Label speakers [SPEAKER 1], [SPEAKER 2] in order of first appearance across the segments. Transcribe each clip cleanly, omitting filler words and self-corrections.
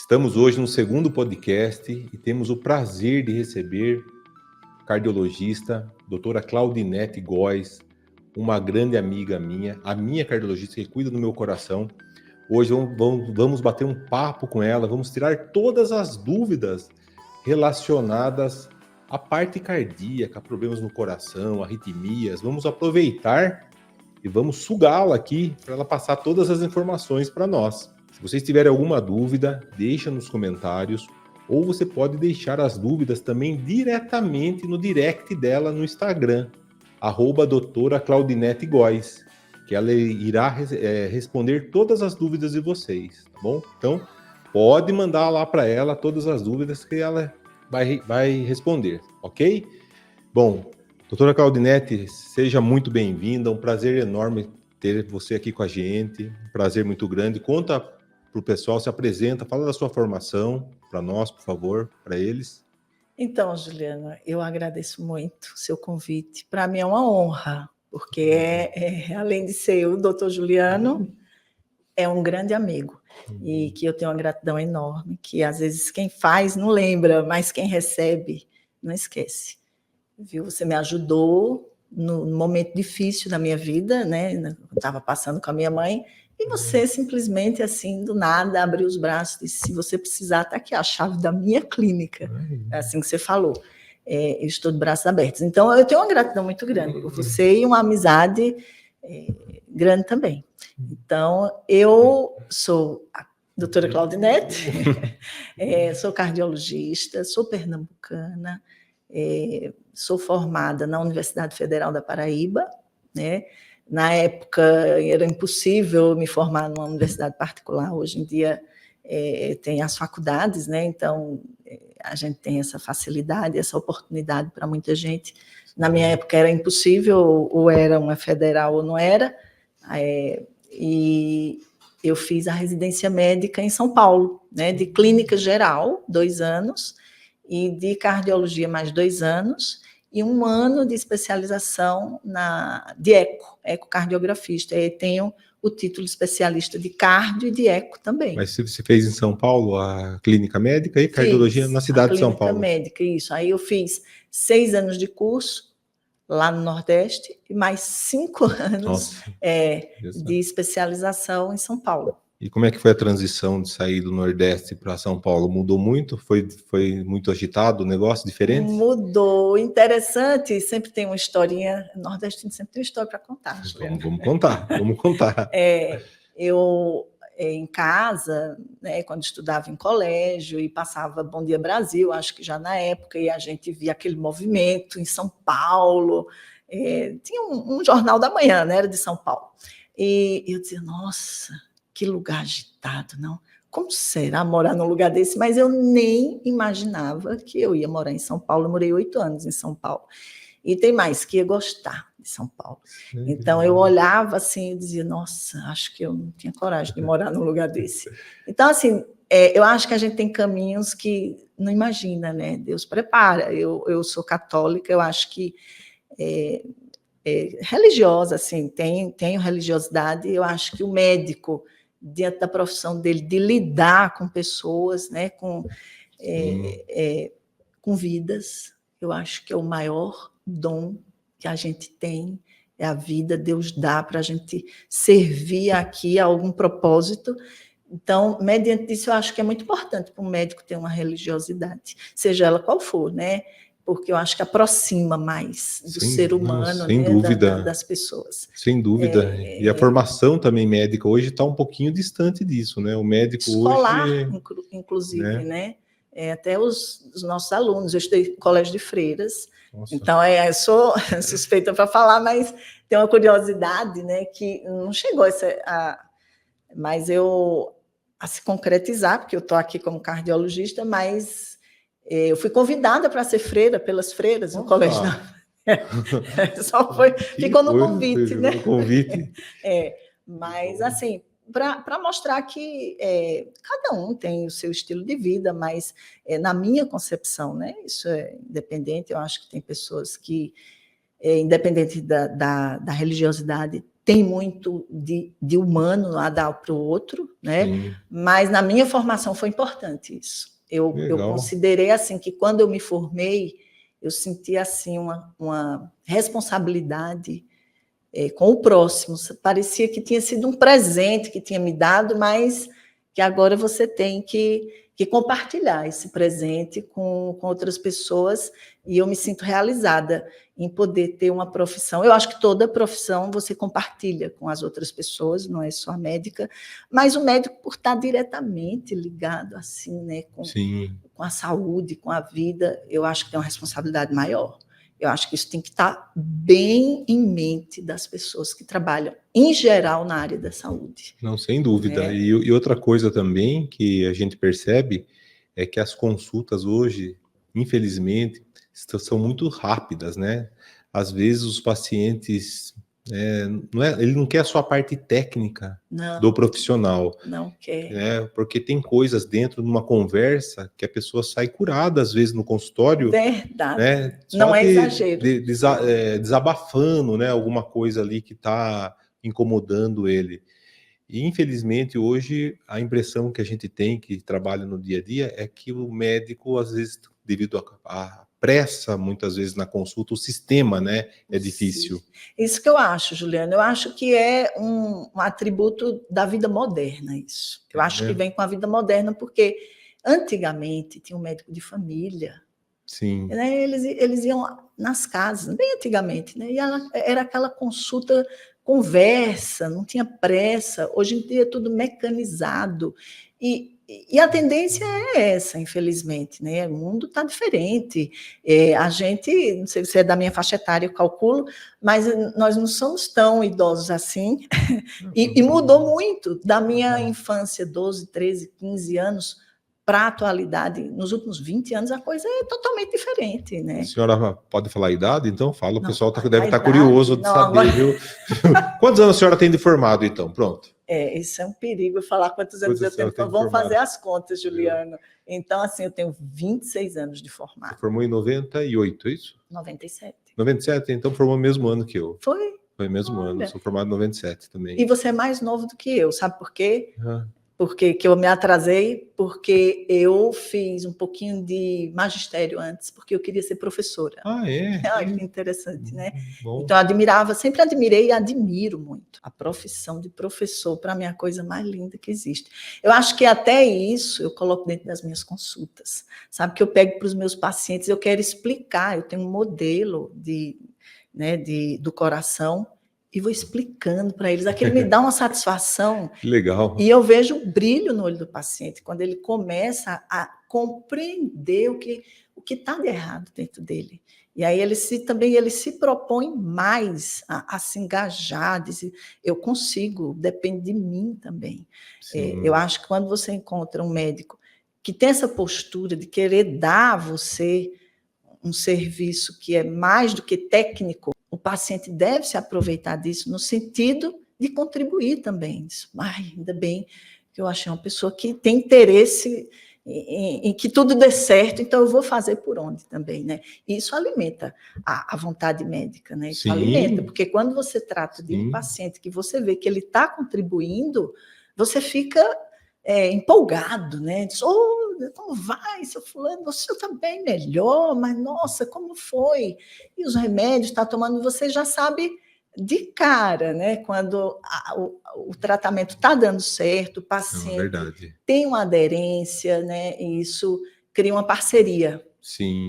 [SPEAKER 1] Estamos hoje no segundo podcast e temos o prazer de receber a cardiologista, doutora Claudinete Góes, uma grande amiga minha, a minha cardiologista que cuida do meu coração. Hoje vamos bater um papo com ela, vamos tirar todas as dúvidas relacionadas à parte cardíaca, problemas no coração, arritmias. Vamos aproveitar e vamos sugá-la aqui para ela passar todas as informações para nós. Se vocês tiverem alguma dúvida, deixa nos comentários, ou você pode deixar as dúvidas também diretamente no direct dela no Instagram, @doutora Claudinete Góes, que ela irá responder todas as dúvidas de vocês, tá bom? Então, pode mandar lá para ela todas as dúvidas que ela vai responder, ok? Bom, doutora Claudinete, seja muito bem-vinda, um prazer enorme ter você aqui com a gente, um prazer muito grande. Conta para o pessoal, se apresenta, fala da sua formação para nós, por favor, para eles.
[SPEAKER 2] Então, Juliana, eu agradeço muito o seu convite. Para mim é uma honra, porque além de ser o doutor Juliano, é um grande amigo e que eu tenho uma gratidão enorme, que às vezes quem faz não lembra, mas quem recebe não esquece. Viu? Você me ajudou no momento difícil da minha vida, né? Eu estava passando com a minha mãe, e você simplesmente, assim, do nada, abriu os braços e disse, se você precisar, está aqui a chave da minha clínica. É assim que você falou. Eu estou de braços abertos. Então, eu tenho uma gratidão muito grande por você e uma amizade grande também. Então, eu sou a doutora Claudinete, sou cardiologista, sou pernambucana, sou formada na Universidade Federal da Paraíba, né? Na época era impossível me formar numa universidade particular, hoje em dia tem as faculdades, né? Então a gente tem essa facilidade, essa oportunidade para muita gente. Na minha época era impossível, ou era uma federal ou não era, e eu fiz a residência médica em São Paulo, né? De clínica geral, 2 anos, e de cardiologia mais 2 anos, e 1 ano de especialização de ecocardiografista. Eu tenho o título de especialista de cardio e de eco também.
[SPEAKER 1] Mas você fez em São Paulo a clínica médica e cardiologia na cidade de São Paulo?
[SPEAKER 2] A clínica médica, isso. Aí eu fiz 6 anos de curso lá no Nordeste e mais 5 anos de especialização em São Paulo.
[SPEAKER 1] E como é que foi a transição de sair do Nordeste para São Paulo? Mudou muito? Foi muito agitado o negócio, diferente?
[SPEAKER 2] Mudou. Interessante, sempre tem uma historinha. Nordestino sempre tem uma história para contar.
[SPEAKER 1] Vamos contar.
[SPEAKER 2] Eu, em casa, né, quando estudava em colégio e passava Bom Dia Brasil, acho que já na época, e a gente via aquele movimento em São Paulo. Tinha um jornal da manhã, né, era de São Paulo. E eu dizia, nossa, que lugar agitado, não? Como será morar num lugar desse? Mas eu nem imaginava que eu ia morar em São Paulo. Eu morei 8 anos em São Paulo. E tem mais, que ia gostar de São Paulo. Então, eu olhava assim e dizia, nossa, acho que eu não tinha coragem de morar num lugar desse. Então, assim, eu acho que a gente tem caminhos que não imagina, né? Deus prepara. Eu sou católica, eu acho que religiosa, assim, tenho religiosidade, eu acho que o médico, diante da profissão dele, de lidar com pessoas, né, com vidas, eu acho que é o maior dom que a gente tem, é a vida, Deus dá para a gente servir aqui a algum propósito. Então, mediante isso, eu acho que é muito importante para um médico ter uma religiosidade, seja ela qual for, né? Porque eu acho que aproxima mais do ser humano,
[SPEAKER 1] sem
[SPEAKER 2] né?
[SPEAKER 1] dúvida.
[SPEAKER 2] Das pessoas.
[SPEAKER 1] Sem dúvida. E a formação também médica hoje está um pouquinho distante disso, né? O médico
[SPEAKER 2] escolar,
[SPEAKER 1] hoje...
[SPEAKER 2] inclusive, né? Até os nossos alunos, eu estudei em colégio de freiras,
[SPEAKER 1] Nossa.
[SPEAKER 2] Então eu sou suspeita para falar, mas tem uma curiosidade, né? Que não chegou mas a se concretizar, porque eu estou aqui como cardiologista, mas eu fui convidada para ser freira pelas freiras no colégio só ficou no convite, né?
[SPEAKER 1] No convite.
[SPEAKER 2] Mas assim, para mostrar que cada um tem o seu estilo de vida, mas na minha concepção, né? Isso é independente. Eu acho que tem pessoas que, independente da religiosidade, tem muito de humano a dar para o outro, né?
[SPEAKER 1] Sim.
[SPEAKER 2] Mas na minha formação foi importante isso. Eu considerei assim que quando eu me formei, eu senti assim uma responsabilidade com o próximo. Parecia que tinha sido um presente que tinha me dado, mas que agora você tem que compartilhar esse presente com outras pessoas, e eu me sinto realizada em poder ter uma profissão. Eu acho que toda profissão você compartilha com as outras pessoas, não é só a médica, mas o médico, por estar diretamente ligado assim, né, com a saúde, com a vida, eu acho que tem uma responsabilidade maior. Eu acho que isso tem que estar bem em mente das pessoas que trabalham, em geral, na área da saúde.
[SPEAKER 1] Não, sem dúvida. E outra coisa também que a gente percebe é que as consultas hoje, infelizmente, são muito rápidas, né? Às vezes os pacientes, ele não quer só a parte técnica do profissional.
[SPEAKER 2] Não quer.
[SPEAKER 1] Né? Porque tem coisas dentro de uma conversa que a pessoa sai curada, às vezes, no consultório.
[SPEAKER 2] Verdade.
[SPEAKER 1] Né?
[SPEAKER 2] Não é exagero.
[SPEAKER 1] Desabafando, né? Alguma coisa ali que está incomodando ele. E, infelizmente, hoje, a impressão que a gente tem, que trabalha no dia a dia, é que o médico, às vezes, devido à pressa, muitas vezes, na consulta, o sistema, né, é difícil.
[SPEAKER 2] Isso que eu acho, Juliana. Eu acho que é um atributo da vida moderna, isso. Eu acho que vem com a vida moderna, porque antigamente tinha um médico de família.
[SPEAKER 1] Sim.
[SPEAKER 2] Né? Eles iam nas casas, bem antigamente, né? E era aquela consulta, conversa, não tinha pressa. Hoje em dia é tudo mecanizado. E a tendência é essa, infelizmente, né? O mundo está diferente. A gente, não sei se é da minha faixa etária, eu calculo, mas nós não somos tão idosos assim. E mudou muito da minha infância, 12, 13, 15 anos, para a atualidade. Nos últimos 20 anos, a coisa é totalmente diferente, né?
[SPEAKER 1] A senhora pode falar a idade, então? Fala, o pessoal deve estar
[SPEAKER 2] idade,
[SPEAKER 1] curioso de saber, viu? Quantos anos a senhora tem de formado, então? Pronto.
[SPEAKER 2] Isso é um perigo, falar quantos anos eu tenho. Então, vamos fazer as contas, Juliano. Então, assim, eu tenho 26 anos de formado.
[SPEAKER 1] Você formou em 98, é isso?
[SPEAKER 2] 97.
[SPEAKER 1] 97? Então formou no mesmo ano que eu.
[SPEAKER 2] Foi?
[SPEAKER 1] Foi o mesmo ano, sou formado em 97 também.
[SPEAKER 2] E você é mais novo do que eu, sabe por quê? Porque que eu me atrasei, porque eu fiz um pouquinho de magistério antes, porque eu queria ser professora.
[SPEAKER 1] Ah, é?
[SPEAKER 2] Olha que interessante, né?
[SPEAKER 1] Bom.
[SPEAKER 2] Então, eu admirava, sempre admirei e admiro muito. A profissão de professor, para mim, é a coisa mais linda que existe. Eu acho que até isso eu coloco dentro das minhas consultas. Sabe, que eu pego para os meus pacientes, eu quero explicar, eu tenho um modelo do coração, e vou explicando para eles. Aquilo me dá uma satisfação.
[SPEAKER 1] Legal.
[SPEAKER 2] E eu vejo o brilho no olho do paciente, quando ele começa a compreender o que está de errado dentro dele. E aí ele se propõe mais a se engajar, dizer, eu consigo, depende de mim também. Eu acho que quando você encontra um médico que tem essa postura de querer dar a você um serviço que é mais do que técnico, o paciente deve se aproveitar disso no sentido de contribuir também. Ainda bem que eu achei uma pessoa que tem interesse em que tudo dê certo, então eu vou fazer por onde também, né? E isso alimenta a vontade médica, né? Isso alimenta, porque quando você trata de um paciente que você vê que ele está contribuindo, você fica empolgado, né? Diz, como vai, seu fulano? Você está bem melhor, mas nossa, como foi? E os remédios está tomando, você já sabe de cara, né? Quando o tratamento está dando certo, o paciente tem uma aderência, né? E isso cria uma parceria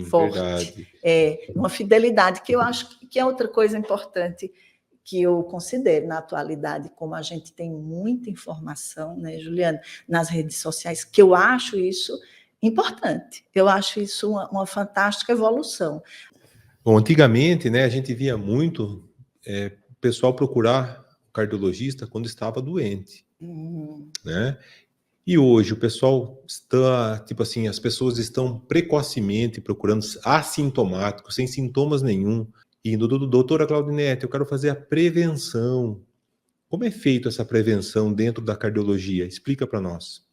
[SPEAKER 2] forte.
[SPEAKER 1] Verdade.
[SPEAKER 2] Uma fidelidade, que eu acho que é outra coisa importante que eu considero na atualidade, como a gente tem muita informação, né, Juliana, nas redes sociais, que eu acho isso importante. Eu acho isso uma fantástica evolução.
[SPEAKER 1] Bom, antigamente, né, a gente via muito o pessoal procurar o cardiologista quando estava doente, né? E hoje o pessoal está, tipo assim, as pessoas estão precocemente procurando assintomáticos, sem sintomas nenhum, indo doutora Claudinete, eu quero fazer a prevenção. Como é feito essa prevenção dentro da cardiologia? Explica para nós.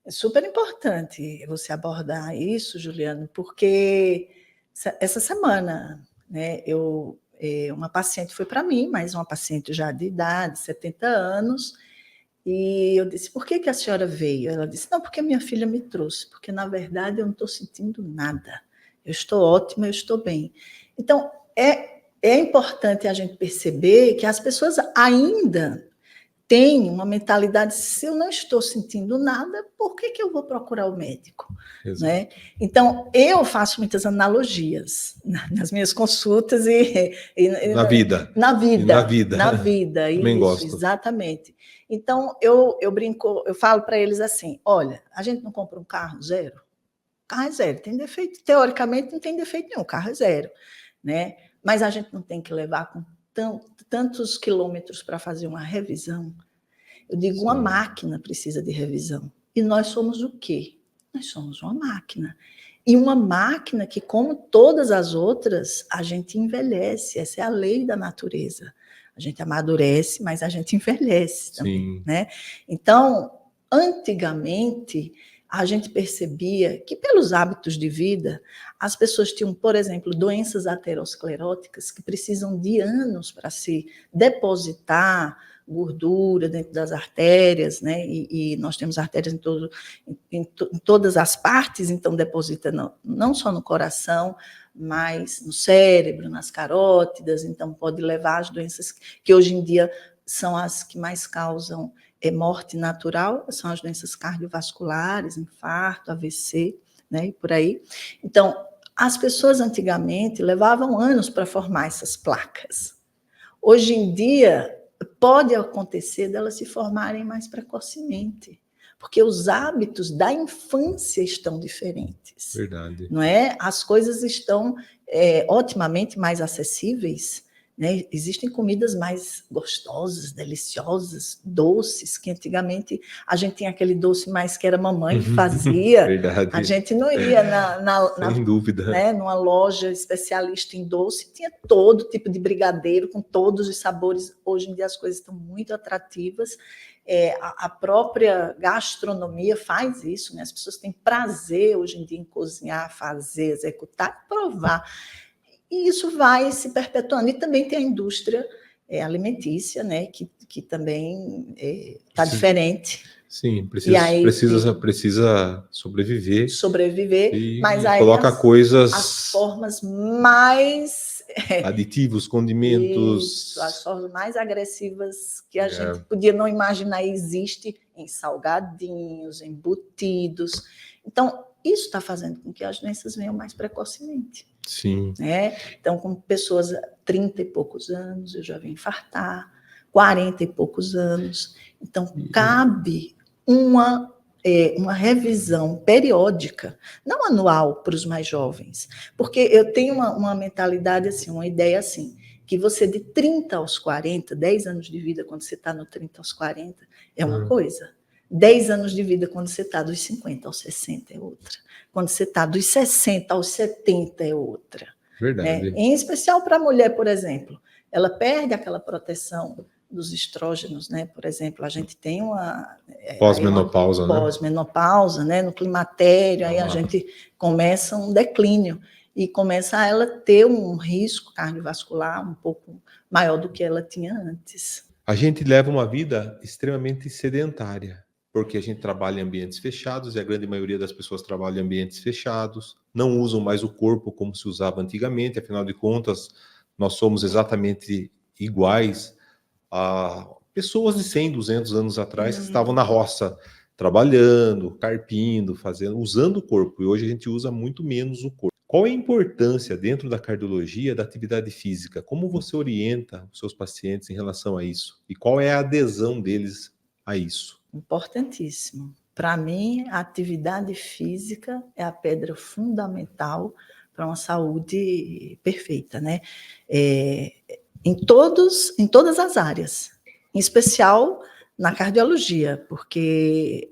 [SPEAKER 2] É super importante você abordar isso, Juliano, porque essa semana, né, eu uma paciente foi para mim, mas uma paciente já de idade, 70 anos, e eu disse, por que a senhora veio? Ela disse, não, porque minha filha me trouxe, porque na verdade eu não estou sentindo nada, eu estou ótima, eu estou bem. Então, é importante a gente perceber que as pessoas ainda têm uma mentalidade, se eu não estou sentindo nada, por que eu vou procurar o médico? Né? Então, eu faço muitas analogias nas minhas consultas
[SPEAKER 1] Na vida.
[SPEAKER 2] Na vida.
[SPEAKER 1] Também
[SPEAKER 2] Isso,
[SPEAKER 1] gosto.
[SPEAKER 2] exatamente. Então, eu brinco, eu falo para eles assim, olha, a gente não compra um carro zero? O carro é zero, tem defeito, teoricamente não tem defeito nenhum, o carro é zero, né? Mas a gente não tem que levar com tantos quilômetros para fazer uma revisão. Eu digo, uma máquina precisa de revisão. E nós somos o quê? Nós somos uma máquina. E uma máquina que, como todas as outras, a gente envelhece. Essa é a lei da natureza. A gente amadurece, mas a gente envelhece também, né? Então, antigamente, a gente percebia que, pelos hábitos de vida, as pessoas tinham, por exemplo, doenças ateroscleróticas que precisam de anos para se depositar gordura dentro das artérias, né? E nós temos artérias em todas as partes, então deposita não só no coração, mas no cérebro, nas carótidas, então pode levar às doenças que hoje em dia são as que mais causam morte natural, são as doenças cardiovasculares, infarto, AVC, né? E por aí. Então, as pessoas antigamente levavam anos para formar essas placas. Hoje em dia, pode acontecer delas se formarem mais precocemente, porque os hábitos da infância estão diferentes.
[SPEAKER 1] Verdade.
[SPEAKER 2] Não é? As coisas estão otimamente mais acessíveis, né? Existem comidas mais gostosas, deliciosas, doces, que antigamente a gente tinha aquele doce mais que era mamãe que fazia.
[SPEAKER 1] Verdade.
[SPEAKER 2] A gente não ia
[SPEAKER 1] Sem dúvida.
[SPEAKER 2] Né, numa loja especialista em doce, tinha todo tipo de brigadeiro, com todos os sabores. Hoje em dia as coisas estão muito atrativas. A própria gastronomia faz isso, né? As pessoas têm prazer hoje em dia em cozinhar, fazer, executar, provar. E isso vai se perpetuando. E também tem a indústria alimentícia, né? Que também está diferente.
[SPEAKER 1] Sim, precisa sobreviver.
[SPEAKER 2] Mas
[SPEAKER 1] e
[SPEAKER 2] aí
[SPEAKER 1] coloca coisas...
[SPEAKER 2] As formas mais...
[SPEAKER 1] aditivos, condimentos...
[SPEAKER 2] Isso, as formas mais agressivas que a gente podia não imaginar existe em salgadinhos, embutidos. Então, isso está fazendo com que as doenças venham mais precocemente.
[SPEAKER 1] Sim.
[SPEAKER 2] Né? Então, com pessoas 30 e poucos anos, eu já vi infartar, 40 e poucos anos. Então, cabe uma revisão periódica, não anual para os mais jovens, porque eu tenho uma mentalidade assim, uma ideia assim, que você de 30 aos 40, 10 anos de vida quando você está no 30 aos 40, é uma coisa. 10 anos de vida quando você está dos 50 aos 60 é outra. Quando você está dos 60 aos 70 é outra.
[SPEAKER 1] Verdade.
[SPEAKER 2] Em especial para a mulher, por exemplo, ela perde aquela proteção dos estrógenos, né? Por exemplo, a gente tem uma
[SPEAKER 1] pós-menopausa, né?
[SPEAKER 2] Pós-menopausa, né? No climatério, aí a gente começa um declínio e começa ela ter um risco cardiovascular um pouco maior do que ela tinha antes.
[SPEAKER 1] A gente leva uma vida extremamente sedentária, porque a gente trabalha em ambientes fechados e a grande maioria das pessoas trabalha em ambientes fechados, não usam mais o corpo como se usava antigamente, afinal de contas, nós somos exatamente iguais a pessoas de 100, 200 anos atrás que estavam na roça, trabalhando, carpindo, usando o corpo, e hoje a gente usa muito menos o corpo. Qual é a importância dentro da cardiologia da atividade física? Como você orienta os seus pacientes em relação a isso? E qual é a adesão deles a isso?
[SPEAKER 2] Importantíssimo. Para mim, a atividade física é a pedra fundamental para uma saúde perfeita, né? Em todas as áreas, em especial na cardiologia, porque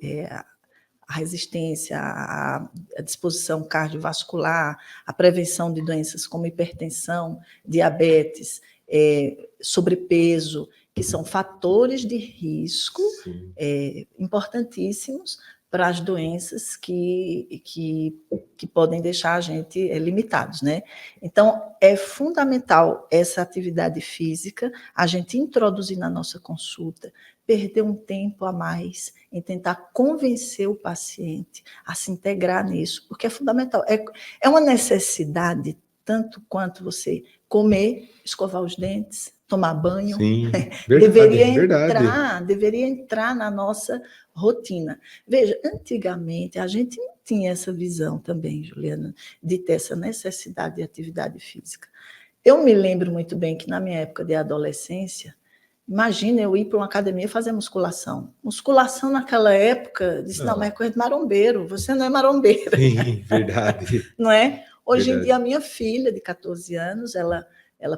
[SPEAKER 2] a resistência, a disposição cardiovascular, a prevenção de doenças como hipertensão, diabetes, sobrepeso, que são fatores de risco importantíssimos para as doenças que que podem deixar a gente limitados, né? Então, é fundamental essa atividade física, a gente introduzir na nossa consulta, perder um tempo a mais em tentar convencer o paciente a se integrar nisso, porque é fundamental. É uma necessidade, tanto quanto você comer, escovar os dentes, tomar banho.
[SPEAKER 1] Sim, verdade,
[SPEAKER 2] Deveria entrar na nossa rotina. Veja, antigamente a gente não tinha essa visão também, Juliana, de ter essa necessidade de atividade física. Eu me lembro muito bem que na minha época de adolescência, imagina eu ir para uma academia fazer musculação. Musculação naquela época, disse, não, mas é coisa de marombeiro, você não é marombeira.
[SPEAKER 1] Sim, verdade.
[SPEAKER 2] Não é? Hoje
[SPEAKER 1] Verdade.
[SPEAKER 2] em dia, a minha filha, de 14 anos, ela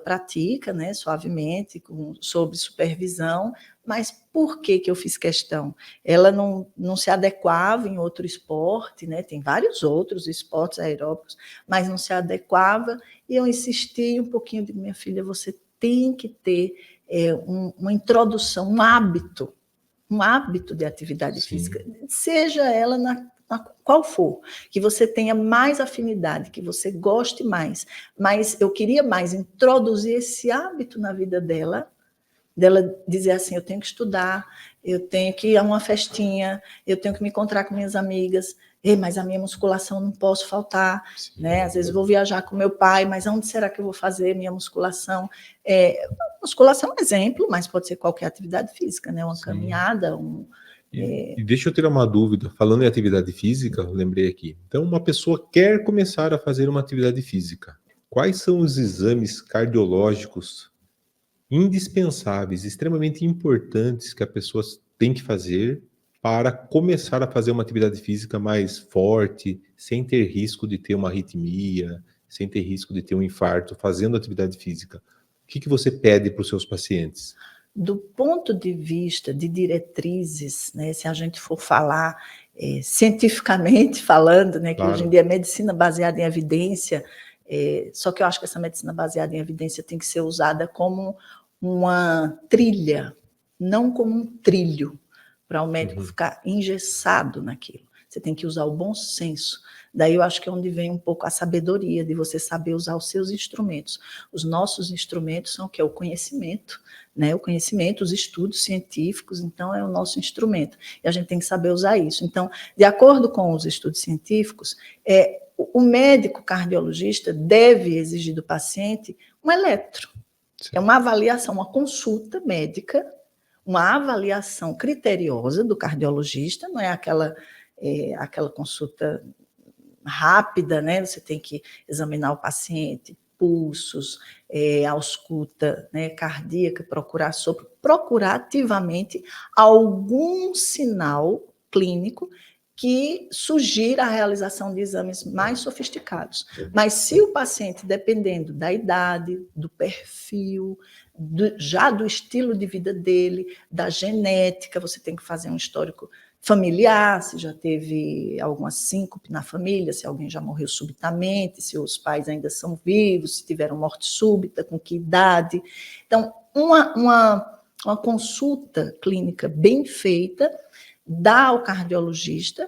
[SPEAKER 2] pratica, né, suavemente, sob supervisão, mas por que eu fiz questão? Ela não se adequava em outro esporte, né? Tem vários outros esportes aeróbicos, mas não se adequava, e eu insisti um pouquinho de minha filha, você tem que ter uma introdução, um hábito de atividade física, seja ela qual for, que você tenha mais afinidade, que você goste mais, mas eu queria mais introduzir esse hábito na vida dela dizer assim, eu tenho que estudar, eu tenho que ir a uma festinha, eu tenho que me encontrar com minhas amigas, mas a minha musculação não posso faltar, né? Às vezes vou viajar com meu pai, mas onde será que eu vou fazer minha musculação? Musculação é um exemplo, mas pode ser qualquer atividade física, né? Uma caminhada,
[SPEAKER 1] E deixa eu tirar uma dúvida, falando em atividade física, eu lembrei aqui. Então, uma pessoa quer começar a fazer uma atividade física. Quais são os exames cardiológicos indispensáveis, extremamente importantes que a pessoa tem que fazer para começar a fazer uma atividade física mais forte, sem ter risco de ter uma arritmia, sem ter risco de ter um infarto fazendo atividade física? O que você pede para os seus pacientes?
[SPEAKER 2] Do ponto de vista de diretrizes, né, se a gente for falar cientificamente falando, né, que hoje em dia é medicina baseada em evidência, só que eu acho que essa medicina baseada em evidência tem que ser usada como uma trilha, não como um trilho, para o médico ficar engessado naquilo. Você tem que usar o bom senso. Daí eu acho que é onde vem um pouco a sabedoria de você saber usar os seus instrumentos. Os nossos instrumentos são o que? O conhecimento, né? O conhecimento, os estudos científicos, então é o nosso instrumento. E a gente tem que saber usar isso. Então, de acordo com os estudos científicos, o médico cardiologista deve exigir do paciente um eletro. É uma avaliação, uma consulta médica, uma avaliação criteriosa do cardiologista, não é aquela consulta rápida, né? Você tem que examinar o paciente, pulsos, ausculta, né, cardíaca, procurar ativamente algum sinal clínico que sugira a realização de exames mais sofisticados. Mas se o paciente, dependendo da idade, do perfil, já do estilo de vida dele, da genética, você tem que fazer um histórico familiar, se já teve alguma síncope na família, se alguém já morreu subitamente, se os pais ainda são vivos, se tiveram morte súbita, com que idade. Então, uma consulta clínica bem feita dá ao cardiologista,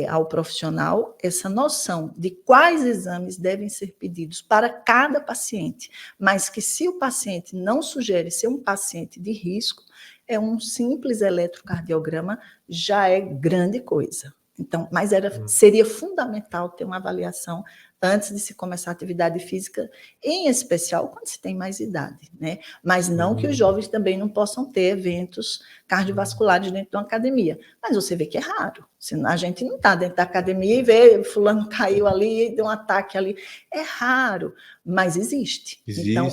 [SPEAKER 2] ao profissional, essa noção de quais exames devem ser pedidos para cada paciente, mas que se o paciente não sugere ser um paciente de risco, um simples eletrocardiograma já é grande coisa. Então, mas seria fundamental ter uma avaliação antes de se começar a atividade física, em especial quando se tem mais idade, né? Mas não que os jovens também não possam ter eventos cardiovasculares dentro de uma academia. Mas você vê que é raro. A gente não está dentro da academia e vê fulano caiu ali, deu um ataque ali. É raro, mas existe.
[SPEAKER 1] Existe,
[SPEAKER 2] então,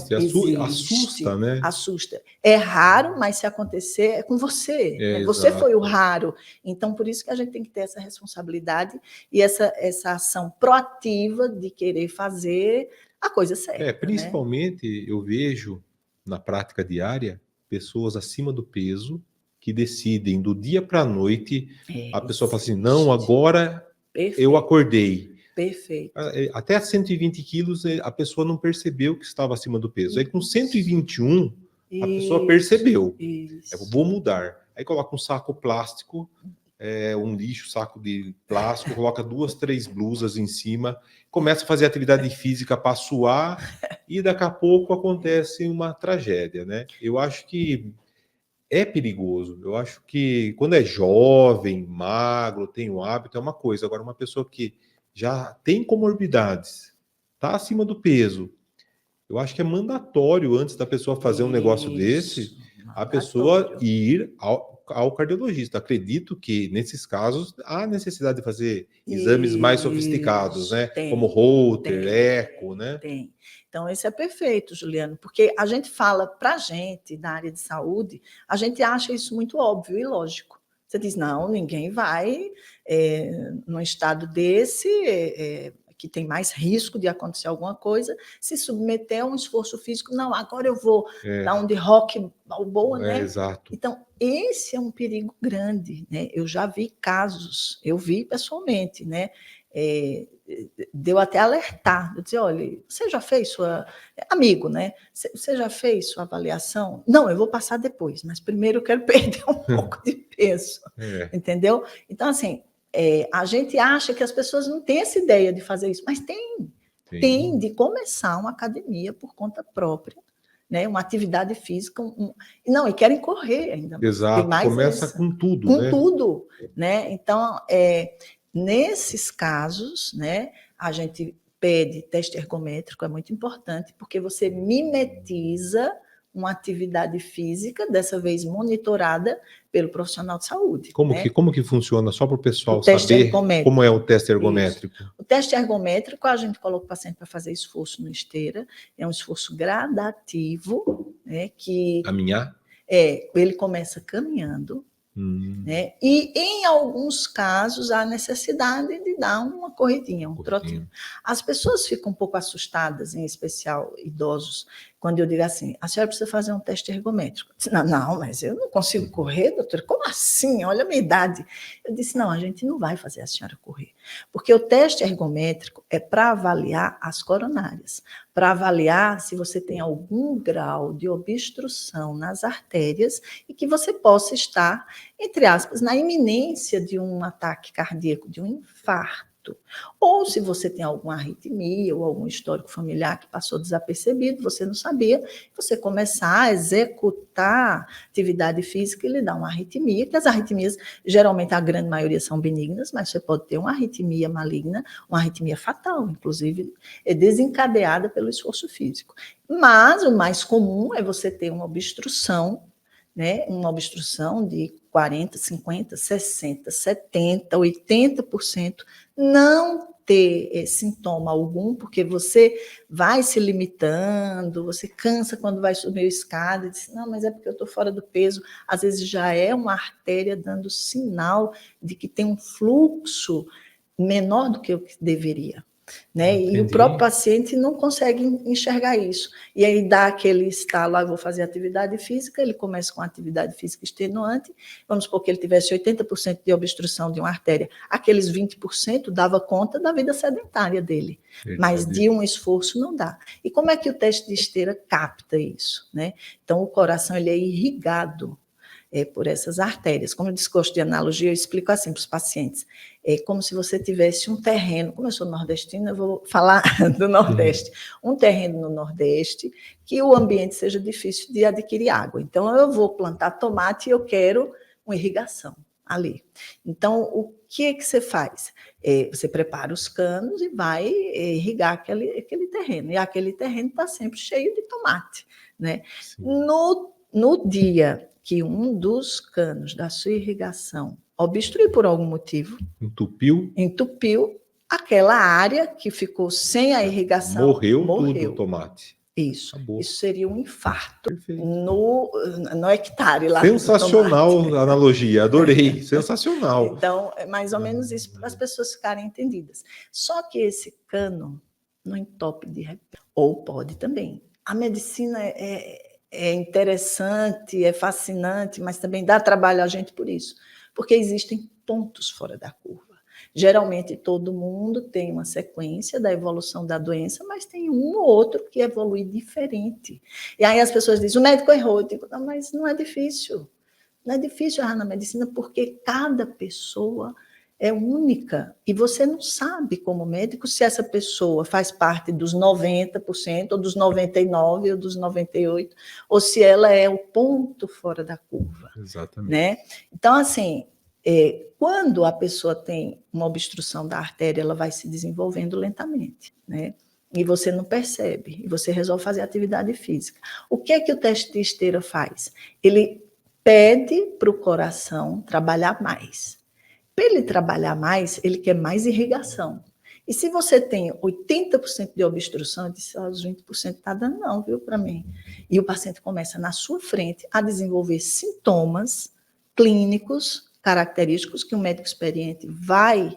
[SPEAKER 1] assusta, né?
[SPEAKER 2] Assusta. É raro, mas se acontecer, é com você. Você foi o raro. Então, por isso que a gente tem que ter essa responsabilidade e essa ação proativa de querer fazer a coisa certa.
[SPEAKER 1] Principalmente,
[SPEAKER 2] né?
[SPEAKER 1] Eu vejo na prática diária pessoas acima do peso que decidem do dia para a noite, a pessoa fala assim, não, agora eu acordei.
[SPEAKER 2] Perfeito.
[SPEAKER 1] Até 120 quilos a pessoa não percebeu que estava acima do peso. Aí com 121, a pessoa percebeu. Eu vou mudar. Aí coloca um saco plástico um lixo, saco de plástico, coloca 2, 3 blusas em cima, começa a fazer atividade física para suar e daqui a pouco acontece uma tragédia, né? Eu acho que é perigoso. Eu acho que quando é jovem, magro, tem o hábito, é uma coisa. Agora, uma pessoa que já tem comorbidades, está acima do peso, eu acho que é mandatório, antes da pessoa fazer um negócio desse, a pessoa ir ao cardiologista. Acredito que, nesses casos, há necessidade de fazer exames mais sofisticados, né? Como Holter, eco, né?
[SPEAKER 2] Tem. Então, esse é perfeito, Juliano, porque a gente fala para a gente, da área de saúde, a gente acha isso muito óbvio e lógico. Você diz, não, ninguém vai, num estado desse, que tem mais risco de acontecer alguma coisa, se submeter a um esforço físico. Não, agora eu vou dar um de rock balboa, né?
[SPEAKER 1] Exato.
[SPEAKER 2] Então, esse é um perigo grande, né? Eu já vi casos, eu vi pessoalmente, né? Deu até alertar, eu disse, olha, você já fez sua... Amigo, né? Você já fez sua avaliação? Não, eu vou passar depois, mas primeiro eu quero perder um pouco de peso, entendeu? Então, assim, a gente acha que as pessoas não têm essa ideia de fazer isso, mas tem de começar uma academia por conta própria, né? Uma atividade física, não, e querem correr ainda mais.
[SPEAKER 1] Exato,
[SPEAKER 2] mais
[SPEAKER 1] começa com tudo,
[SPEAKER 2] com
[SPEAKER 1] né?
[SPEAKER 2] tudo, né? Então, nesses casos, né, a gente pede teste ergométrico, é muito importante, porque você mimetiza uma atividade física, dessa vez monitorada pelo profissional de saúde.
[SPEAKER 1] Como que funciona? Só para o pessoal saber como é o teste ergométrico.
[SPEAKER 2] Isso. O teste ergométrico, a gente coloca o paciente para fazer esforço no esteira, é um esforço gradativo, né, que...
[SPEAKER 1] Caminhar?
[SPEAKER 2] Ele começa caminhando, né? E, em alguns casos, há necessidade de dar uma corridinha, um trotinho. As pessoas ficam um pouco assustadas, em especial idosos, quando eu digo assim, a senhora precisa fazer um teste ergométrico. Eu disse, não, mas eu não consigo correr, doutora. Como assim? Olha a minha idade. Eu disse, não, a gente não vai fazer a senhora correr. Porque o teste ergométrico é para avaliar as coronárias, para avaliar se você tem algum grau de obstrução nas artérias e que você possa estar, entre aspas, na iminência de um ataque cardíaco, de um infarto. Ou se você tem alguma arritmia ou algum histórico familiar que passou desapercebido, você não sabia, você começar a executar atividade física e lhe dá uma arritmia, que as arritmias, geralmente a grande maioria são benignas, mas você pode ter uma arritmia maligna, uma arritmia fatal, inclusive, é desencadeada pelo esforço físico. Mas o mais comum é você ter uma obstrução, né? Uma obstrução de 40%, 50%, 60%, 70%, 80%, não ter sintoma algum, porque você vai se limitando, você cansa quando vai subir a escada, e diz, não, mas é porque eu estou fora do peso. Às vezes já é uma artéria dando sinal de que tem um fluxo menor do que o que deveria. Né? E o próprio paciente não consegue enxergar isso. E aí dá aquele estalo, eu vou fazer atividade física, ele começa com atividade física extenuante, vamos supor que ele tivesse 80% de obstrução de uma artéria, aqueles 20% dava conta da vida sedentária dele, mas de um esforço não dá. E como é que o teste de esteira capta isso? Né? Então o coração ele é irrigado por essas artérias. Como eu desgosto de analogia, eu explico assim para os pacientes. É como se você tivesse um terreno, como eu sou nordestina, eu vou falar do Nordeste, um terreno no Nordeste que o ambiente seja difícil de adquirir água. Então, eu vou plantar tomate e eu quero uma irrigação ali. Então, o que é que você faz? Você prepara os canos e vai irrigar aquele terreno. E aquele terreno está sempre cheio de tomate. Né? No dia que um dos canos da sua irrigação obstruiu por algum motivo, entupiu, aquela área que ficou sem a irrigação
[SPEAKER 1] morreu. Tudo o tomate.
[SPEAKER 2] Isso. Acabou. Isso seria um infarto no hectare lá.
[SPEAKER 1] Sensacional a analogia, adorei, sensacional.
[SPEAKER 2] Então, é mais ou menos isso para as pessoas ficarem entendidas. Só que esse cano não entope de repente, ou pode também. A medicina é interessante, é fascinante, mas também dá trabalho a gente por isso, porque existem pontos fora da curva. Geralmente todo mundo tem uma sequência da evolução da doença, mas tem um ou outro que evolui diferente. E aí as pessoas dizem, o médico errou. Eu digo, não, mas não é difícil. Não é difícil errar na medicina porque cada pessoa é única e você não sabe, como médico, se essa pessoa faz parte dos 90%, ou dos 99%, ou dos 98%, ou se ela é o ponto fora da curva.
[SPEAKER 1] Exatamente.
[SPEAKER 2] Né? Então, assim, quando a pessoa tem uma obstrução da artéria, ela vai se desenvolvendo lentamente, né? E você não percebe, e você resolve fazer atividade física. O que é que o teste de esteira faz? Ele pede para o coração trabalhar mais. Para ele trabalhar mais, ele quer mais irrigação. E se você tem 80% de obstrução, eu disse, os 20% está dando não, viu, para mim. E o paciente começa na sua frente a desenvolver sintomas clínicos característicos que um médico experiente vai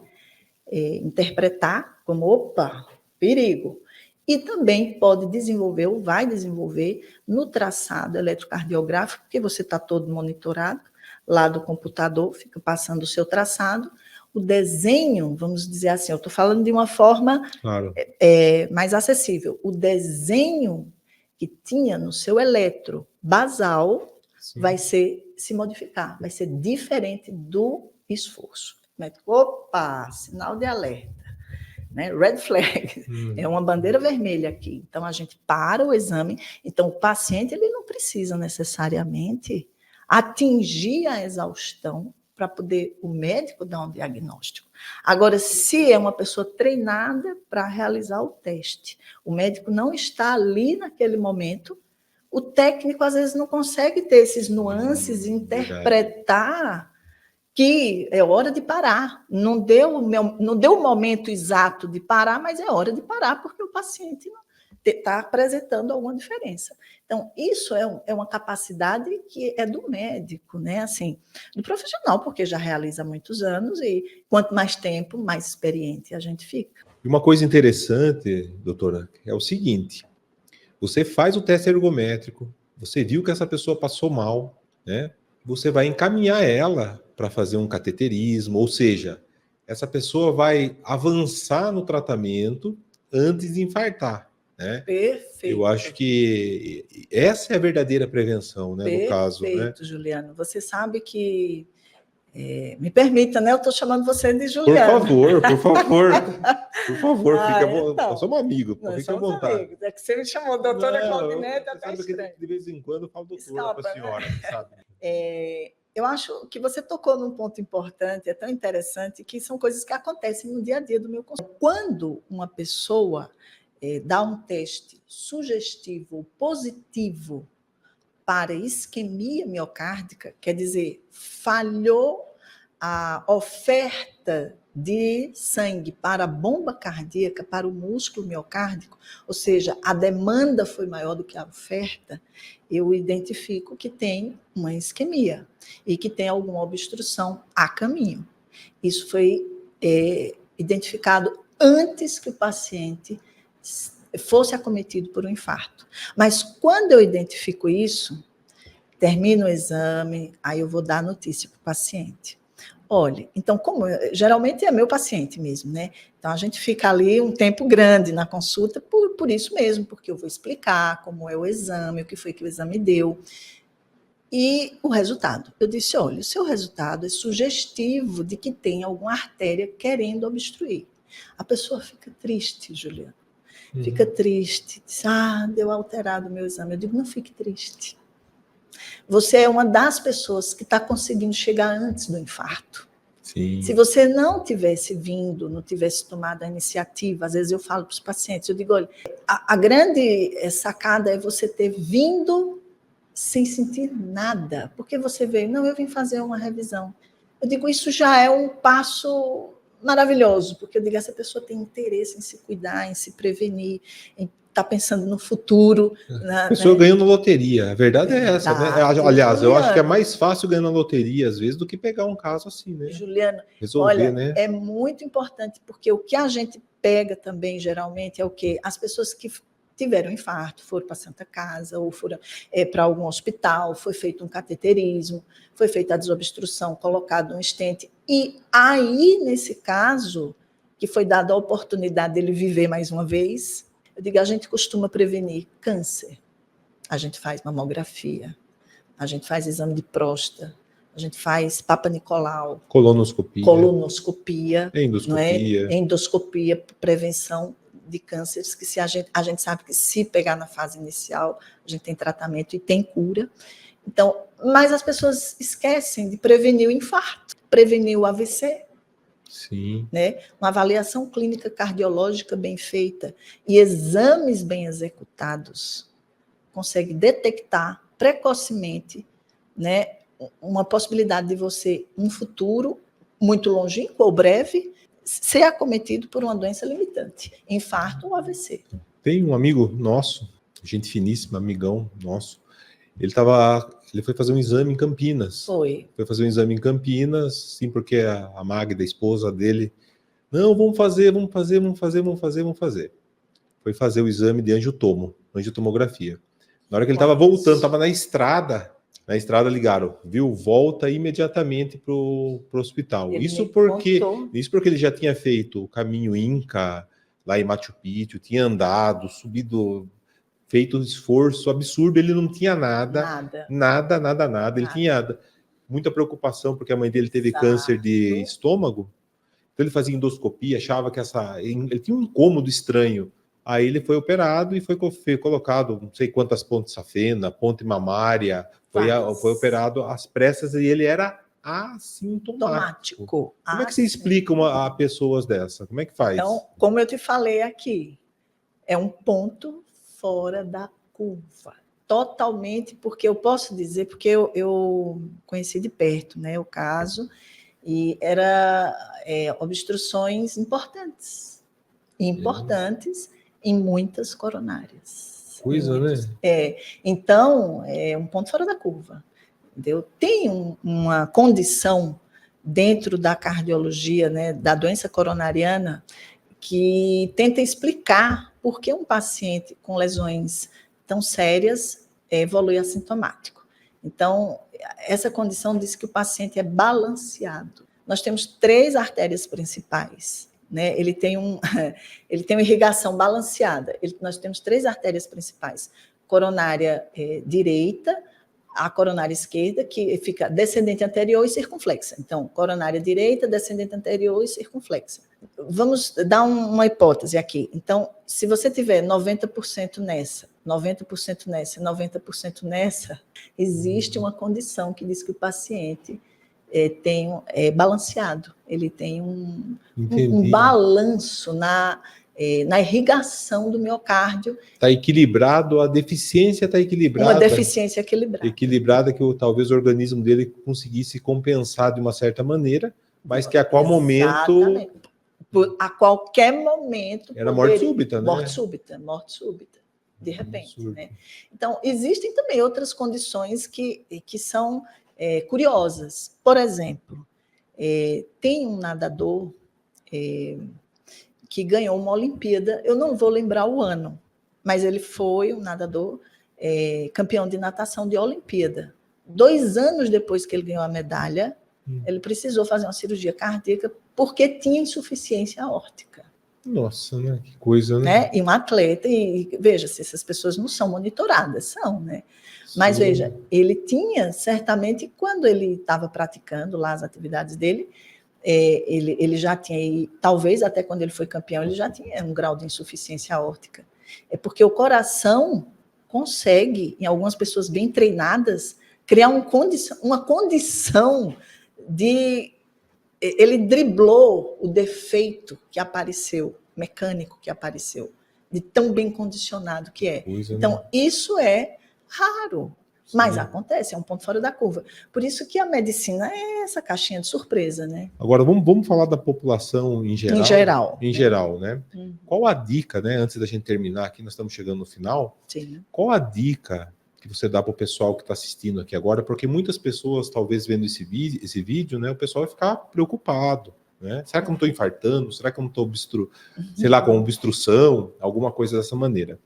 [SPEAKER 2] interpretar como, opa, perigo. E também pode desenvolver, ou vai desenvolver, no traçado eletrocardiográfico, porque você está todo monitorado, lá do computador, fica passando o seu traçado, o desenho, vamos dizer assim, eu estou falando de uma forma
[SPEAKER 1] Claro.
[SPEAKER 2] Mais acessível, o desenho que tinha no seu eletro basal vai se modificar, vai ser diferente do esforço. Opa, sinal de alerta. Né? Red flag, é uma bandeira vermelha aqui. Então, a gente para o exame. Então, o paciente ele não precisa necessariamente atingir a exaustão para poder o médico dar um diagnóstico. Agora, se é uma pessoa treinada para realizar o teste, o médico não está ali naquele momento, o técnico às vezes não consegue ter esses nuances e interpretar que é hora de parar. Não deu o momento exato de parar, mas é hora de parar, porque o paciente está apresentando alguma diferença. Então, isso é uma capacidade que é do médico, né? Assim, do profissional, porque já realiza há muitos anos e quanto mais tempo, mais experiente a gente fica.
[SPEAKER 1] E uma coisa interessante, doutora, é o seguinte: você faz o teste ergométrico, você viu que essa pessoa passou mal, né? Você vai encaminhar ela para fazer um cateterismo, ou seja, essa pessoa vai avançar no tratamento antes de infartar, né?
[SPEAKER 2] Perfeito.
[SPEAKER 1] Eu acho que essa é a verdadeira prevenção, né, no caso, né?
[SPEAKER 2] Perfeito, Juliano. Você sabe que me permita, né? Eu estou chamando você de Juliano.
[SPEAKER 1] Por favor. Por favor, fique à vontade.
[SPEAKER 2] Então,
[SPEAKER 1] Nós somos amigos, fique à vontade.
[SPEAKER 2] Amigos. É que você me chamou doutora Claudinete, até estranho.
[SPEAKER 1] De vez em quando eu falo doutora para a senhora, sabe?
[SPEAKER 2] Eu acho que você tocou num ponto importante, é tão interessante, que são coisas que acontecem no dia a dia do meu consultório. Quando uma pessoa dá um teste sugestivo, positivo, para isquemia miocárdica, quer dizer, falhou a oferta de sangue para a bomba cardíaca, para o músculo miocárdico, ou seja, a demanda foi maior do que a oferta, eu identifico que tem uma isquemia e que tem alguma obstrução a caminho. Isso foi identificado antes que o paciente fosse acometido por um infarto. Mas quando eu identifico isso, termino o exame, aí eu vou dar a notícia para o paciente. Olha, então, geralmente é meu paciente mesmo, né? Então, a gente fica ali um tempo grande na consulta por isso mesmo, porque eu vou explicar como é o exame, o que foi que o exame deu. E o resultado. Eu disse, olha, o seu resultado é sugestivo de que tem alguma artéria querendo obstruir. A pessoa fica triste, Juliana. Fica triste. Diz, deu alterado o meu exame. Eu digo, não fique triste. Você é uma das pessoas que está conseguindo chegar antes do infarto.
[SPEAKER 1] Sim.
[SPEAKER 2] Se você não tivesse vindo, não tivesse tomado a iniciativa, às vezes eu falo para os pacientes, eu digo, olha, a grande sacada é você ter vindo sem sentir nada, porque você veio, não, eu vim fazer uma revisão. Eu digo, isso já é um passo maravilhoso, porque eu digo, essa pessoa tem interesse em se cuidar, em se prevenir, em estar pensando no futuro.
[SPEAKER 1] A pessoa ganhou na loteria, a verdade é essa, né? Aliás, eu acho que é mais fácil ganhar na loteria, às vezes, do que pegar um caso assim, né?
[SPEAKER 2] Juliano,
[SPEAKER 1] resolver,
[SPEAKER 2] olha,
[SPEAKER 1] né?
[SPEAKER 2] É muito importante, porque o que a gente pega também, geralmente, é o quê? As pessoas que tiveram infarto, foram para a Santa Casa, ou foram para algum hospital, foi feito um cateterismo, foi feita a desobstrução, colocado um stent, e aí, nesse caso, que foi dada a oportunidade dele viver mais uma vez, eu digo, a gente costuma prevenir câncer, a gente faz mamografia, a gente faz exame de próstata, a gente faz Papa Nicolau,
[SPEAKER 1] Colonoscopia,
[SPEAKER 2] colonoscopia, não é?
[SPEAKER 1] endoscopia.
[SPEAKER 2] Endoscopia, prevenção de cânceres, que se a gente sabe que se pegar na fase inicial, a gente tem tratamento e tem cura. Então, mas as pessoas esquecem de prevenir o infarto, prevenir o AVC,
[SPEAKER 1] Sim.
[SPEAKER 2] né? Uma avaliação clínica cardiológica bem feita e exames bem executados consegue detectar precocemente, né, uma possibilidade de você, um futuro muito longínquo ou breve, ser acometido por uma doença limitante, infarto ou AVC.
[SPEAKER 1] Tem um amigo nosso, gente finíssima, amigão nosso, ele foi fazer um exame em Campinas.
[SPEAKER 2] Foi
[SPEAKER 1] fazer um exame em Campinas, sim, porque a Magda, a esposa dele, não, vamos fazer. Foi fazer o exame de angiotomografia. Na hora que ele estava voltando, estava na estrada ligaram, viu? Volta imediatamente para o hospital. Isso porque ele já tinha feito o caminho Inca, lá em Machu Picchu, tinha andado, subido, feito um esforço absurdo, ele não tinha nada. Ele tinha muita preocupação, porque a mãe dele teve câncer de estômago, então ele fazia endoscopia, achava que ele tinha um incômodo estranho. Aí ele foi operado e foi colocado não sei quantas pontes safena, ponte mamária, foi operado às pressas e ele era assintomático. Como é que você explica a pessoas dessa? Como é que faz?
[SPEAKER 2] Então, como eu te falei aqui, é um ponto fora da curva. Totalmente, porque eu posso dizer, porque eu conheci de perto, né, o caso, e era obstruções importantes em muitas coronárias.
[SPEAKER 1] Coisa, né?
[SPEAKER 2] Então, é um ponto fora da curva. Entendeu? Tem uma condição dentro da cardiologia, né, da doença coronariana, que tenta explicar por que um paciente com lesões tão sérias evolui assintomático. Então, essa condição diz que o paciente é balanceado. Nós temos 3 artérias principais, né? Ele tem uma irrigação balanceada. Nós temos 3 artérias principais: coronária direita, a coronária esquerda, que fica descendente anterior e circunflexa. Então, coronária direita, descendente anterior e circunflexa. Vamos dar uma hipótese aqui. Então, se você tiver 90% nessa, 90% nessa, 90% nessa, existe uma condição que diz que o paciente é balanceado. Ele tem um balanço na irrigação do miocárdio.
[SPEAKER 1] Está equilibrado, a deficiência está equilibrada.
[SPEAKER 2] Uma deficiência equilibrada.
[SPEAKER 1] Equilibrada, que talvez o organismo dele conseguisse compensar de uma certa maneira, mas que a qual momento...
[SPEAKER 2] A qualquer momento...
[SPEAKER 1] Era morte súbita, né?
[SPEAKER 2] Morte súbita, de repente. Né? Então, existem também outras condições que são curiosas. Por exemplo, tem um nadador... que ganhou uma Olimpíada, eu não vou lembrar o ano, mas ele foi um nadador campeão de natação de Olimpíada. 2 anos depois que ele ganhou a medalha, ele precisou fazer uma cirurgia cardíaca porque tinha insuficiência aórtica.
[SPEAKER 1] Nossa, né? Que coisa, né?
[SPEAKER 2] E um atleta, e veja, se essas pessoas não são monitoradas, são, né? Mas sim, veja, ele tinha, certamente, quando ele estava praticando lá as atividades dele, ele já tinha, e talvez até quando ele foi campeão, ele já tinha um grau de insuficiência aórtica. É porque o coração consegue, em algumas pessoas bem treinadas, criar uma condição de... Ele driblou o defeito que apareceu, mecânico que apareceu, de tão bem condicionado que é. Então, isso é raro. Mas acontece, é um ponto fora da curva. Por isso que a medicina é essa caixinha de surpresa, né?
[SPEAKER 1] Agora, vamos falar da população em geral. Em geral, né? Qual a dica, né? Antes da gente terminar aqui, nós estamos chegando no final.
[SPEAKER 2] Sim.
[SPEAKER 1] Qual a dica que você dá para o pessoal que está assistindo aqui agora? Porque muitas pessoas, talvez vendo esse vídeo, né? O pessoal vai ficar preocupado, né? Será que eu não estou infartando? Será que eu não estou sei lá, com obstrução? Alguma coisa dessa maneira.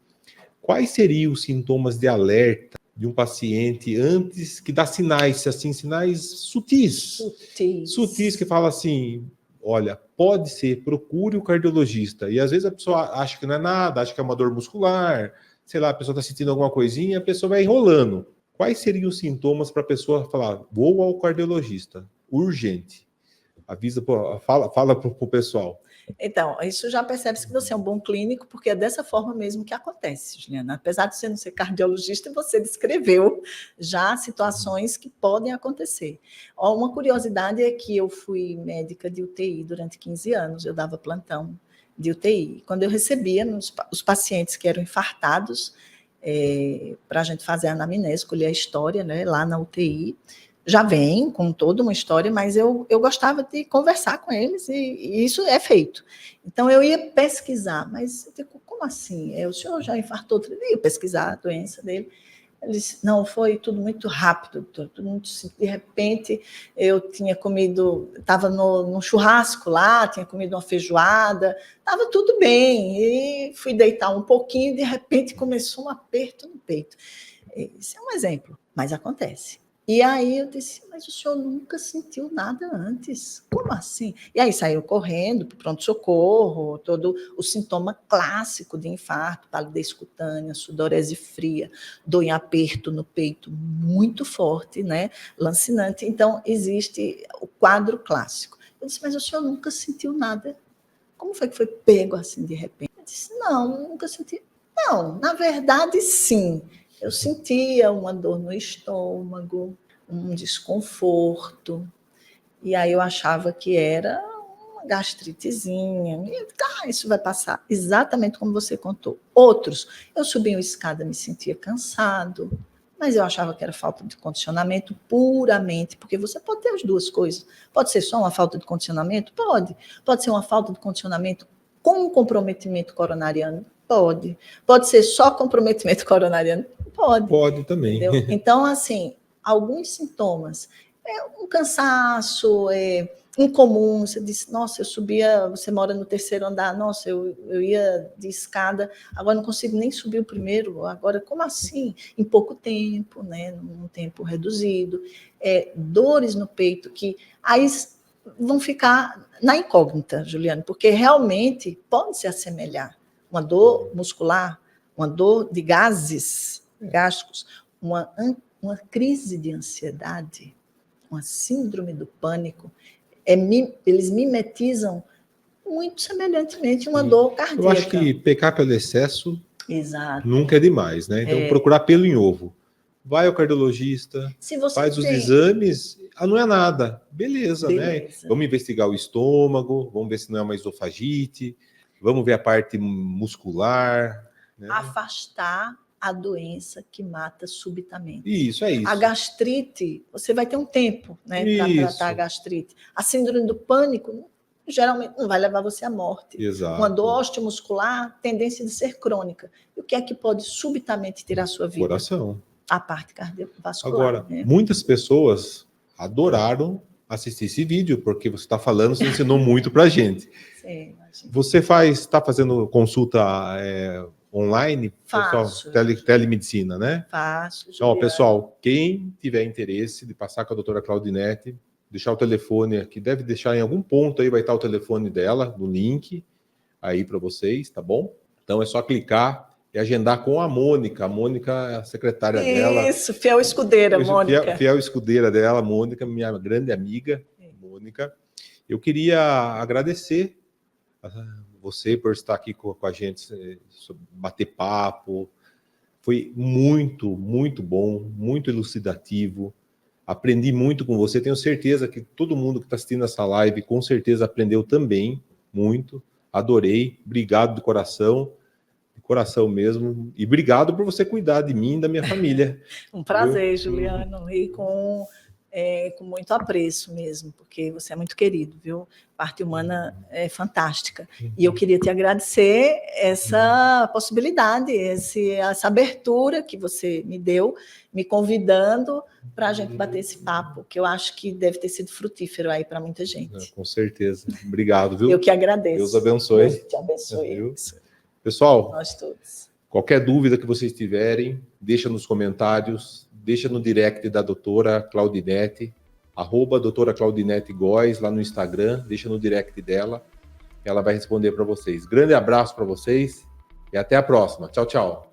[SPEAKER 1] Quais seriam os sintomas de alerta de um paciente antes que dá sinais, assim, sinais sutis, que fala assim, olha, pode ser, procure o cardiologista. E às vezes a pessoa acha que não é nada, acha que é uma dor muscular, sei lá, a pessoa está sentindo alguma coisinha, a pessoa vai enrolando. Quais seriam os sintomas para a pessoa falar, vou ao cardiologista, urgente? Avisa, fala para o pessoal.
[SPEAKER 2] Então, isso já percebe-se que você é um bom clínico, porque é dessa forma mesmo que acontece, Juliana. Apesar de você não ser cardiologista, você descreveu já situações que podem acontecer. Uma curiosidade é que eu fui médica de UTI durante 15 anos, eu dava plantão de UTI. Quando eu recebia os pacientes que eram infartados, para a gente fazer a anamnese, escolher a história, né, lá na UTI, já vem com toda uma história, mas eu gostava de conversar com eles e isso é feito. Então, eu ia pesquisar, mas eu digo, como assim? O senhor já infartou? Eu ia pesquisar a doença dele. Ele disse, não, foi tudo muito rápido, doutor, tudo muito, de repente eu tinha comido, estava no churrasco lá, tinha comido uma feijoada, estava tudo bem, e fui deitar um pouquinho e de repente começou um aperto no peito. Esse é um exemplo, mas acontece. E aí eu disse, mas o senhor nunca sentiu nada antes? Como assim? E aí saiu correndo para o pronto-socorro, todo o sintoma clássico de infarto, palidez cutânea, sudorese fria, dor em aperto no peito muito forte, né? Lancinante. Então, existe o quadro clássico. Eu disse, mas o senhor nunca sentiu nada? Como foi que foi pego assim de repente? Eu disse, não, nunca senti. Não, na verdade, sim. Eu sentia uma dor no estômago, um desconforto, e aí eu achava que era uma gastritezinha. Isso vai passar, exatamente como você contou. Outros, eu subia uma escada, me sentia cansado, mas eu achava que era falta de condicionamento puramente, porque você pode ter as duas coisas. Pode ser só uma falta de condicionamento? Pode. Pode ser uma falta de condicionamento com um comprometimento coronariano? Pode. Pode ser só comprometimento coronariano? Pode.
[SPEAKER 1] Pode também.
[SPEAKER 2] Entendeu? Então, assim, alguns sintomas. Um cansaço incomum. Você disse, nossa, eu subia, você mora no 3º andar, nossa, eu ia de escada, agora não consigo nem subir o primeiro, agora como assim? Em pouco tempo, né? Num tempo reduzido. Dores no peito que aí vão ficar na incógnita, Juliano, porque realmente pode se assemelhar. Uma dor muscular, uma dor de gases gástricos, uma crise de ansiedade, uma síndrome do pânico, eles mimetizam muito semelhantemente uma dor cardíaca.
[SPEAKER 1] Eu acho que pecar pelo excesso
[SPEAKER 2] Exato.
[SPEAKER 1] Nunca é demais, né? Então, procurar pelo em ovo. Vai ao cardiologista, faz os exames, não é nada. Beleza, né? Vamos investigar o estômago, vamos ver se não é uma esofagite, vamos ver a parte muscular. Né?
[SPEAKER 2] Afastar a doença que mata subitamente.
[SPEAKER 1] Isso, é isso.
[SPEAKER 2] A gastrite, você vai ter um tempo, né, para tratar a gastrite. A síndrome do pânico, geralmente não vai levar você à morte.
[SPEAKER 1] Exato.
[SPEAKER 2] Uma dor osteomuscular, tendência de ser crônica. E o que é que pode subitamente tirar a sua vida?
[SPEAKER 1] Coração.
[SPEAKER 2] A parte cardiovascular.
[SPEAKER 1] Agora, muitas pessoas adoraram assistir esse vídeo, porque você está falando, você ensinou muito para a gente.
[SPEAKER 2] Sim,
[SPEAKER 1] você está fazendo consulta online?
[SPEAKER 2] Faço.
[SPEAKER 1] Pessoal, telemedicina, né?
[SPEAKER 2] Faço.
[SPEAKER 1] Então, pessoal, quem tiver interesse de passar com a doutora Claudinete, deixar o telefone aqui, deve deixar em algum ponto aí, vai estar o telefone dela, no link aí para vocês, tá bom? Então é só clicar e agendar com a Mônica. A Mônica é a secretária dela.
[SPEAKER 2] Isso, fiel escudeira, Mônica.
[SPEAKER 1] Fiel escudeira dela, Mônica, minha grande amiga, Mônica. Eu queria agradecer você por estar aqui com a gente, bater papo. Foi muito, muito bom, muito elucidativo. Aprendi muito com você. Tenho certeza que todo mundo que está assistindo essa live, com certeza aprendeu também muito. Adorei. Obrigado de coração mesmo. E obrigado por você cuidar de mim e da minha família.
[SPEAKER 2] Um prazer, Juliano. E com muito apreço mesmo, porque você é muito querido, viu? A parte humana é fantástica. E eu queria te agradecer essa possibilidade, essa abertura que você me deu, me convidando para a gente bater esse papo, que eu acho que deve ter sido frutífero aí para muita gente.
[SPEAKER 1] Com certeza. Obrigado, viu?
[SPEAKER 2] Eu que agradeço.
[SPEAKER 1] Deus abençoe.
[SPEAKER 2] Deus te abençoe.
[SPEAKER 1] Pessoal,
[SPEAKER 2] nós todos.
[SPEAKER 1] Qualquer dúvida que vocês tiverem, deixa nos comentários, deixa no direct da doutora Claudinete, @doutora Claudinete Góes, lá no Instagram, deixa no direct dela, ela vai responder para vocês. Grande abraço para vocês e até a próxima. Tchau, tchau.